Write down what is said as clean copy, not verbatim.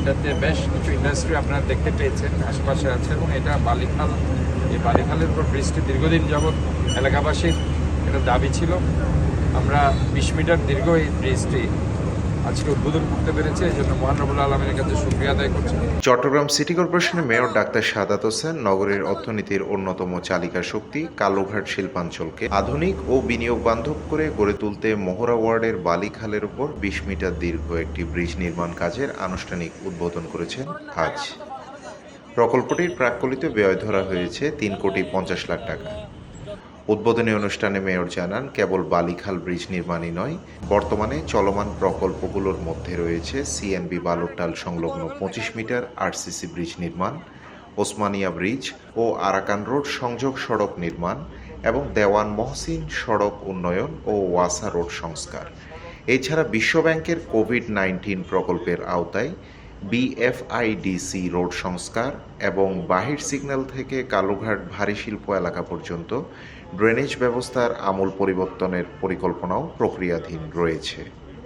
এটাতে বেশ কিছু ইন্ডাস্ট্রি আপনারা দেখতে পেয়েছেন, আশেপাশে আছে এবং এটা বালিখাল। এই বালিখালের উপর ব্রিজটি দীর্ঘদিন যাবৎ এলাকাবাসীর একটা দাবি ছিল। আমরা 20 মিটার দীর্ঘ এই ব্রিজটি আজকে উদ্বোধন করতে পেরেছি, এই জন্য মহান রব্বুল আলমীর কাছে শুকরিয়া আদায় করছি। চট্টগ্রাম সিটি কর্পোরেশনের মেয়র ডাক্তার সাদাত হোসেন নগরের অর্থনীতির অন্যতম চালিকা শক্তি কালুঘাট শিল্পাঞ্চলকে আধুনিক ও বিনিয়োগ বান্ধব করে গড়ে তুলতে মোহরা ওয়ার্ডের বালিখালের উপর 20 মিটার দীর্ঘ একটি ব্রিজ নির্মাণ কাজের আনুষ্ঠানিক উদ্বোধন করেছেন আজ। প্রকল্পটির প্রাক্কলিত ব্যয় ধরা হয়েছে 3,50,00,000 টাকা। উদ্বোধনী অনুষ্ঠানে মেয়র জানান, কেবল বালিখাল ব্রিজ নির্মাণই নয়, বর্তমানে চলমান প্রকল্পগুলোর মধ্যে রয়েছে সিএনবি বালুরটাল সংলগ্ন 25 মিটার আরসিসি ব্রিজ নির্মাণ, ওসমানিয়া ব্রিজ ও আরাকান রোড সংযোগ সড়ক নির্মাণ এবং দেওয়ান মহসিন সড়ক উন্নয়ন ও ওয়াসা রোড সংস্কার। এছাড়া বিশ্বব্যাংকের কোভিড-19 প্রকল্পের আওতায় বিএফআইডিসি রোড সংস্কার এবং বাহির সিগন্যাল থেকে কালুঘাট ভারী শিল্প এলাকা পর্যন্ত ড্রেনেজ ব্যবস্থার আমূল পরিবর্তনের পরিকল্পনাও প্রক্রিয়াধীন রয়েছে।